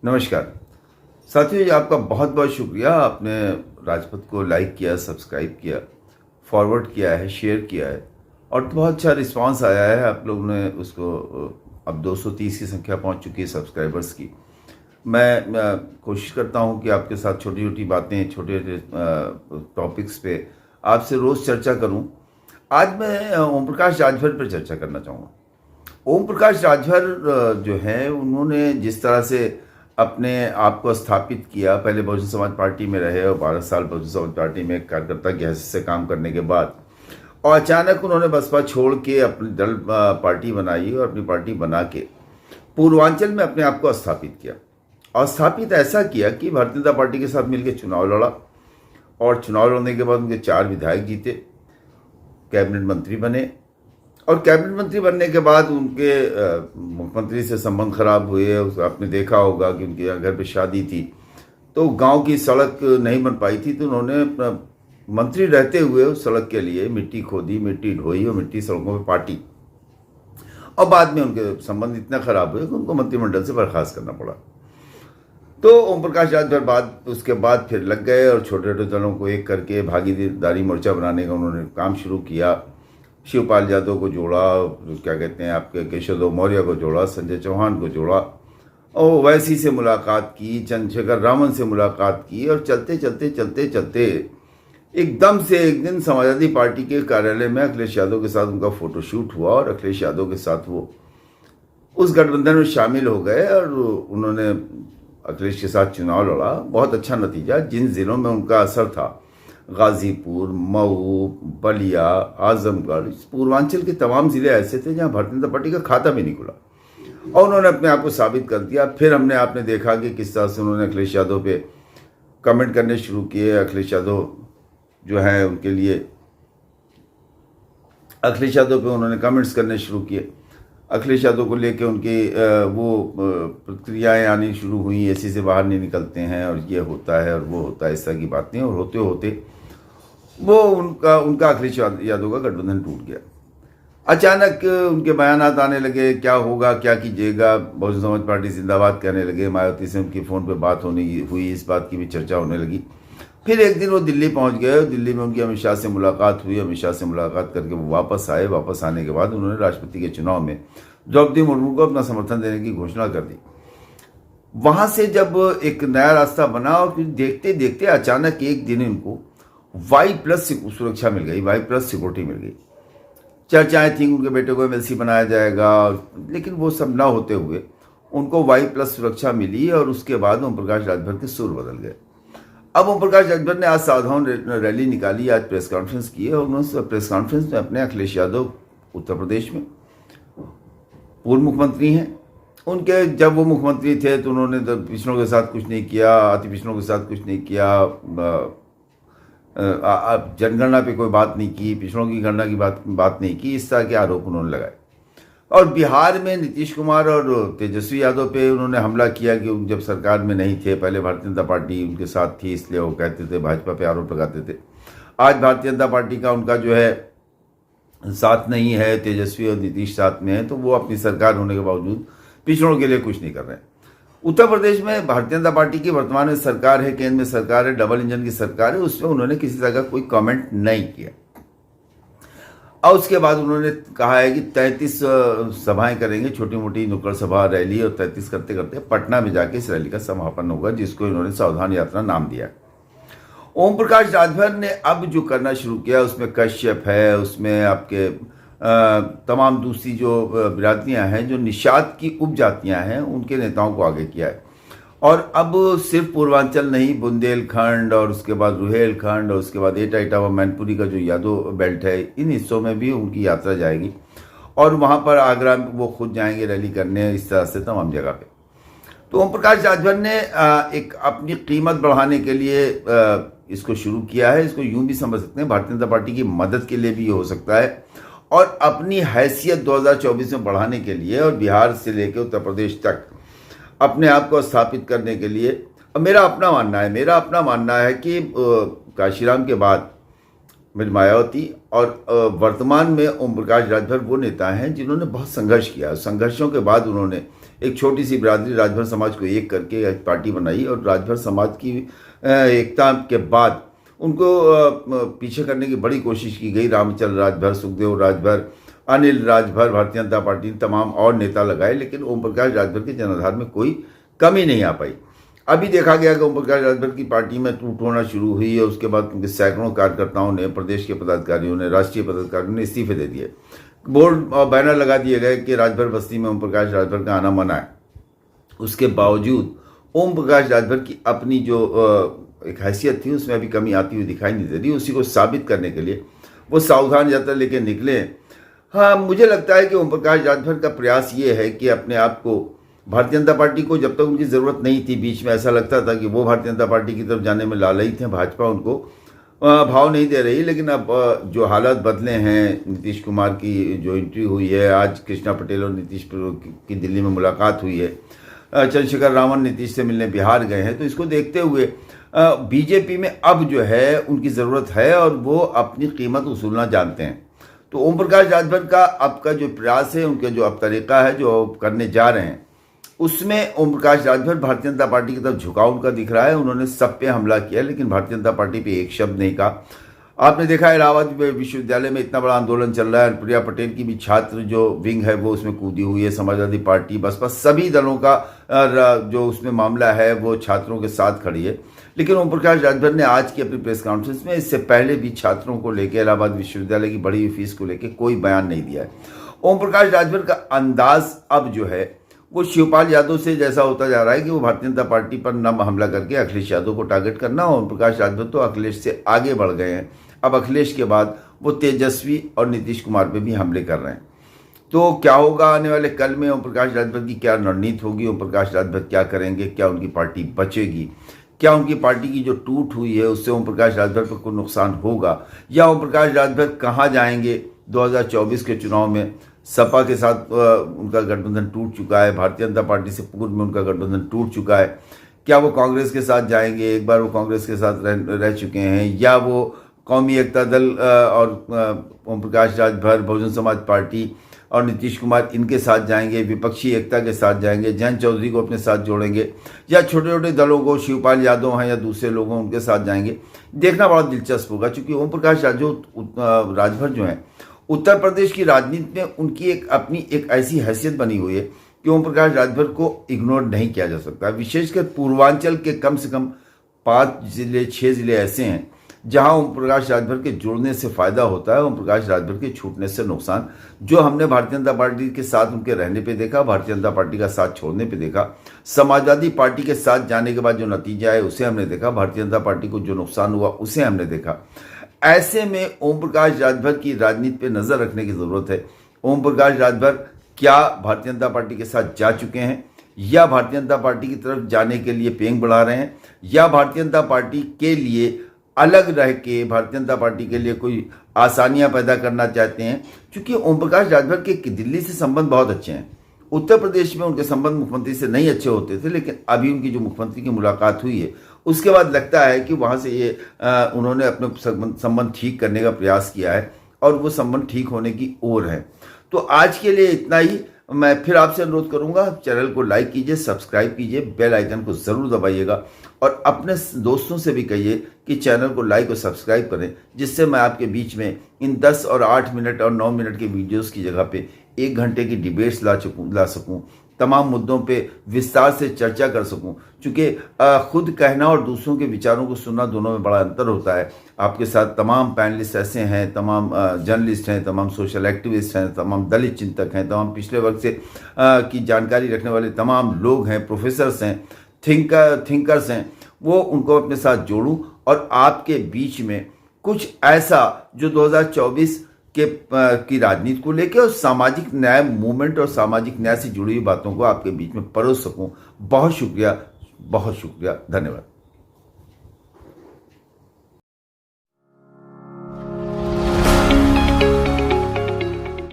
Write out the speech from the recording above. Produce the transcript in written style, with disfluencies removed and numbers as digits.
नमस्कार साथियों, आपका बहुत बहुत शुक्रिया। आपने राजपथ को लाइक किया, सब्सक्राइब किया, फॉरवर्ड किया है, शेयर किया है और बहुत अच्छा रिस्पांस आया है। आप लोगों ने उसको अब 230 की संख्या पहुंच चुकी है सब्सक्राइबर्स की। मैं कोशिश करता हूं कि आपके साथ छोटी छोटी बातें, छोटे टॉपिक्स पे आपसे रोज़ चर्चा करूं। आज मैं ओम प्रकाश राजभर पर चर्चा करना चाहूँगा। ओम प्रकाश राजभर जो है, उन्होंने जिस तरह से अपने आप को स्थापित किया, पहले बहुजन समाज पार्टी में रहे और 12 साल बहुजन समाज पार्टी में कार्यकर्ता की हैसियत से काम करने के बाद और अचानक उन्होंने बसपा छोड़ के अपनी दल पार्टी बनाई और अपनी पार्टी बना के पूर्वांचल में अपने आप को स्थापित किया। और स्थापित ऐसा किया कि भारतीय जनता पार्टी के साथ मिलकर चुनाव लड़ा और चुनाव लड़ने के बाद उनके 4 विधायक जीते, कैबिनेट मंत्री बने और कैबिनेट मंत्री बनने के बाद उनके मुख्यमंत्री से संबंध खराब हुए। आपने देखा होगा कि उनके यहाँ घर पे शादी थी तो गांव की सड़क नहीं बन पाई थी, तो उन्होंने मंत्री रहते हुए उस सड़क के लिए मिट्टी खोदी, मिट्टी ढोई और मिट्टी सड़कों पे पाटी और बाद में उनके संबंध इतना खराब हुए कि उनको मंत्रिमंडल से बर्खास्त करना पड़ा। तो ओम प्रकाश राजभर उसके बाद फिर लग गए और छोटे छोटे दलों को एक करके भागीदारी मोर्चा बनाने का उन्होंने काम शुरू किया। शिवपाल यादव को जोड़ा, क्या कहते हैं आपके केशव मौर्य को जोड़ा, संजय चौहान को जोड़ा और ओवैसी से मुलाकात की, चंद्रशेखर रावण से मुलाकात की और चलते चलते चलते चलते एकदम से एक दिन समाजवादी पार्टी के कार्यालय में अखिलेश यादव के साथ उनका फोटोशूट हुआ और अखिलेश यादव के साथ वो उस गठबंधन में शामिल हो गए और उन्होंने अखिलेश के साथ चुनाव लड़ा। बहुत अच्छा नतीजा। जिन जिलों में उनका असर था, गाजीपुर, मऊ, बलिया, आजमगढ़, पूर्वांचल के तमाम जिले ऐसे थे जहां भारतीय जनता पार्टी का खाता भी नहीं खुला और उन्होंने अपने आप को साबित कर दिया। फिर आपने देखा कि किस तरह से उन्होंने अखिलेश यादव पे कमेंट करने शुरू किए। अखिलेश यादव जो है उनके लिए अखिलेश यादव पे उन्होंने कमेंट्स करने शुरू किए। अखिलेश यादव को लेके उनकी वो प्रतिक्रियाएं आनी शुरू हुई, एसी से बाहर नहीं निकलते हैं और ये होता है और वो होता है, इस तरह की बातें। और होते होते वो उनका अखिलेश यादव का गठबंधन टूट गया। अचानक उनके बयानात आने लगे, क्या होगा, क्या कीजिएगा, बहुजन समाज पार्टी जिंदाबाद कहने लगे। मायावती से उनकी फ़ोन पे बात हुई, इस बात की भी चर्चा होने लगी। फिर एक दिन वो दिल्ली पहुंच गए, दिल्ली में उनकी अमित शाह से मुलाकात हुई। अमित शाह से मुलाकात करके वो वापस आए। वापस आने के बाद उन्होंने राष्ट्रपति के चुनाव में द्रौपदी मुर्मू को अपना समर्थन देने की घोषणा कर दी। वहां से जब एक नया रास्ता बना और फिर देखते देखते अचानक एक दिन उनको Y+ सुरक्षा मिल गई, Y+ सिक्योरिटी मिल गई। चर्चाएं थी उनके बेटे को MLC बनाया जाएगा, लेकिन वो सब ना होते हुए उनको Y+ सुरक्षा मिली और उसके बाद ओम प्रकाश राजभर के सुर बदल गए। अब ओम प्रकाश राजभर ने आज साधारण रैली निकाली, आज प्रेस कॉन्फ्रेंस की और उन्होंने प्रेस कॉन्फ्रेंस में अपने अखिलेश यादव उत्तर प्रदेश में पूर्व मुख्यमंत्री हैं, उनके जब वो मुख्यमंत्री थे तो उन्होंने पिछड़ों के साथ कुछ नहीं किया, अति पिछड़ों के साथ कुछ नहीं किया, जनगणना पे कोई बात नहीं की, पिछड़ों की गणना की बात नहीं की, इस तरह के आरोप उन्होंने लगाए। और बिहार में नीतीश कुमार और तेजस्वी यादव पे उन्होंने हमला किया कि जब सरकार में नहीं थे, पहले भारतीय जनता पार्टी उनके साथ थी, इसलिए वो कहते थे, भाजपा पे आरोप लगाते थे। आज भारतीय जनता पार्टी का उनका जो है साथ नहीं है, तेजस्वी और नीतीश साथ में है, तो वो अपनी सरकार होने के बावजूद पिछड़ों के लिए कुछ नहीं कर रहे हैं। उत्तर प्रदेश में भारतीय जनता पार्टी की वर्तमान में सरकार है, केंद्र में सरकार है, डबल इंजन की सरकार है, उसमें उन्होंने किसी तरह का कोई कमेंट नहीं किया। और उसके बाद उन्होंने कहा है कि 33 सभाएं करेंगे, छोटी मोटी नुक्कड़ सभा, रैली, और 33 करते करते पटना में जाके इस रैली का समापन होगा, जिसको इन्होंने सावधान यात्रा नाम दिया। ओम प्रकाश राजभर ने अब जो करना शुरू किया उसमें कश्यप है, उसमें आपके तमाम दूसरी जो बिरादरियां हैं, जो निषाद की उपजातियां हैं, उनके नेताओं को आगे किया है। और अब सिर्फ पूर्वांचल नहीं, बुंदेलखंड और उसके बाद रुहेलखंड और उसके बाद एटा इटावा मैनपुरी का जो यादव बेल्ट है, इन हिस्सों में भी उनकी यात्रा जाएगी और वहां पर आगरा में वो खुद जाएंगे रैली करने, इस तरह से तमाम जगह पे। तो ओम प्रकाश राजभर ने एक अपनी कीमत बढ़ाने के लिए इसको शुरू किया है। इसको यूं भी समझ सकते हैं, भारतीय जनता पार्टी की मदद के लिए भी ये हो सकता है और अपनी हैसियत 2024 में बढ़ाने के लिए और बिहार से लेकर उत्तर प्रदेश तक अपने आप को स्थापित करने के लिए। मेरा अपना मानना है कि काशीराम के बाद मेरी मायावती और वर्तमान में ओम प्रकाश राजभर वो नेता हैं जिन्होंने बहुत संघर्ष किया। संघर्षों के बाद उन्होंने एक छोटी सी बिरादरी राजभर समाज को एक करके एक पार्टी बनाई और राजभर समाज की एकता के बाद उनको पीछे करने की बड़ी कोशिश की गई। रामचंद्र राजभर, सुखदेव राजभर, अनिल राजभर, भारतीय जनता पार्टी ने तमाम और नेता लगाए, लेकिन ओम प्रकाश राजभर के जनाधार में कोई कमी नहीं आ पाई। अभी देखा गया कि ओम प्रकाश राजभर की पार्टी में टूट होना शुरू हुई है। उसके बाद उनके सैकड़ों कार्यकर्ताओं ने, प्रदेश के पदाधिकारियों ने, राष्ट्रीय पदाधिकारियों ने इस्तीफे दे दिए। बोर्ड और बैनर लगा दिए गए कि राजभर बस्ती में ओम प्रकाश राजभर का आना मना है। उसके बावजूद ओम प्रकाश राजभर की अपनी जो एक हैसियत थी उसमें अभी कमी आती हुई दिखाई नहीं दे रही। उसी को साबित करने के लिए वो सावधान यात्रा लेके निकले। हाँ, मुझे लगता है कि ओम प्रकाश राजभर का प्रयास ये है कि अपने आप को, भारतीय जनता पार्टी को जब तक उनकी ज़रूरत नहीं थी, बीच में ऐसा लगता था कि वो भारतीय जनता पार्टी की तरफ जाने में लालयी थे, भाजपा उनको भाव नहीं दे रही। लेकिन अब जो हालात बदले हैं, नीतीश कुमार की जो एंट्री हुई है, आज कृष्णा पटेल और नीतीश की दिल्ली में मुलाकात हुई है, चंद्रशेखर रावण नीतीश से मिलने बिहार गए हैं, तो इसको देखते हुए बीजेपी में अब जो है उनकी ज़रूरत है और वो अपनी कीमत वसूलना जानते हैं। तो ओम प्रकाश राजभर का अब का जो प्रयास है, उनका जो अब तरीका है जो करने जा रहे हैं, उसमें ओम प्रकाश राजभर भारतीय जनता पार्टी की तरफ झुकाव उनका दिख रहा है। उन्होंने सब पे हमला किया, लेकिन भारतीय जनता पार्टी पे एक शब्द नहीं कहा। आपने देखा है इलाहाबाद विश्वविद्यालय में इतना बड़ा आंदोलन चल रहा है, प्रिया पटेल की भी छात्र जो विंग है वो उसमें कूदी हुई है, समाजवादी पार्टी, बसपा, सभी दलों का जो उसमें मामला है वो छात्रों के साथ खड़ी है। लेकिन ओम प्रकाश राजभर ने आज की अपनी प्रेस कॉन्फ्रेंस में इससे पहले भी छात्रों को लेकर, इलाहाबाद विश्वविद्यालय की बढ़ी हुई फीस को लेकर कोई बयान नहीं दिया है। ओम प्रकाश राजभर का अंदाज अब जो है वो शिवपाल यादव से जैसा होता जा रहा है कि वो भारतीय जनता पार्टी पर नम हमला करके अखिलेश यादव को टारगेट करना। ओम प्रकाश राजभर तो अखिलेश से आगे बढ़ गए हैं। अब अखिलेश के बाद वो तेजस्वी और नीतीश कुमार पे भी हमले कर रहे हैं। तो क्या होगा आने वाले कल में, ओम प्रकाश राजभर की क्या रणनीति होगी, ओम प्रकाश राजभर क्या करेंगे, क्या उनकी पार्टी बचेगी, क्या उनकी पार्टी की जो टूट हुई है उससे ओम प्रकाश राजभर पर कोई नुकसान होगा, या ओम प्रकाश राजभर कहाँ जाएंगे 2024 के चुनाव में। सपा के साथ उनका गठबंधन टूट चुका है, भारतीय जनता पार्टी से पूर्व में उनका गठबंधन टूट चुका है। क्या वो कांग्रेस के साथ जाएंगे, एक बार वो कांग्रेस के साथ रह चुके हैं, या वो कौमी एकता दल और ओम प्रकाश राजभर, बहुजन समाज पार्टी और नीतीश कुमार इनके साथ जाएंगे, विपक्षी एकता के साथ जाएंगे, जयंत चौधरी को अपने साथ जोड़ेंगे, या छोटे छोटे दलों को, शिवपाल यादव हैं या दूसरे लोगों उनके साथ जाएंगे। देखना बड़ा दिलचस्प होगा, क्योंकि ओम प्रकाश राजभर जो हैं उत्तर प्रदेश की राजनीति में उनकी एक अपनी एक ऐसी हैसियत बनी हुई है कि ओम प्रकाश राजभर को इग्नोर नहीं किया जा सकता। विशेषकर पूर्वांचल के कम से कम 5 जिले 6 जिले ऐसे हैं जहां ओम प्रकाश राजभर के जुड़ने से फायदा होता है, ओम प्रकाश राजभर के छूटने से नुकसान। जो हमने भारतीय जनता पार्टी के साथ उनके रहने पे देखा, भारतीय जनता पार्टी का साथ छोड़ने पे देखा, समाजवादी पार्टी के साथ जाने के बाद जो नतीजा है उसे हमने देखा, भारतीय जनता पार्टी को जो नुकसान हुआ उसे हमने देखा। ऐसे में ओम प्रकाश राजभर की राजनीति पे नजर रखने की जरूरत है। ओम प्रकाश राजभर क्या भारतीय जनता पार्टी के साथ जा चुके हैं, या भारतीय जनता पार्टी की तरफ जाने के लिए पेंग बढ़ा रहे हैं, या भारतीय जनता पार्टी के लिए अलग रह के भारतीय जनता पार्टी के लिए कोई आसानियां पैदा करना चाहते हैं। क्योंकि ओम प्रकाश राजभर के दिल्ली से संबंध बहुत अच्छे हैं। उत्तर प्रदेश में उनके संबंध मुख्यमंत्री से नहीं अच्छे होते थे, लेकिन अभी उनकी जो मुख्यमंत्री की मुलाकात हुई है उसके बाद लगता है कि वहाँ से ये उन्होंने अपने संबंध ठीक करने का प्रयास किया है और वो संबंध ठीक होने की ओर है। तो आज के लिए इतना ही। मैं फिर आपसे अनुरोध करूंगा, चैनल को लाइक कीजिए, सब्सक्राइब कीजिए, बेल आइकन को ज़रूर दबाइएगा और अपने दोस्तों से भी कहिए कि चैनल को लाइक और सब्सक्राइब करें, जिससे मैं आपके बीच में इन 10 और 8 मिनट और 9 मिनट के वीडियोस की जगह पे 1 घंटे की डिबेट्स ला सकूं, तमाम मुद्दों पे विस्तार से चर्चा कर सकूं। चूँकि खुद कहना और दूसरों के विचारों को सुनना, दोनों में बड़ा अंतर होता है। आपके साथ तमाम पैनलिस्ट ऐसे हैं, तमाम जर्नलिस्ट हैं, तमाम सोशल एक्टिविस्ट हैं, तमाम दलित चिंतक हैं, तमाम पिछले वर्ग से की जानकारी रखने वाले तमाम लोग हैं, प्रोफेसर्स हैं, थिंकर्स हैं। वो उनको अपने साथ जोड़ूं और आपके बीच में कुछ ऐसा जो 2024 की राजनीति को लेकर और सामाजिक न्याय मूवमेंट और सामाजिक न्याय से जुड़ी हुई बातों को आपके बीच में परोस सकूं। बहुत शुक्रिया, धन्यवाद।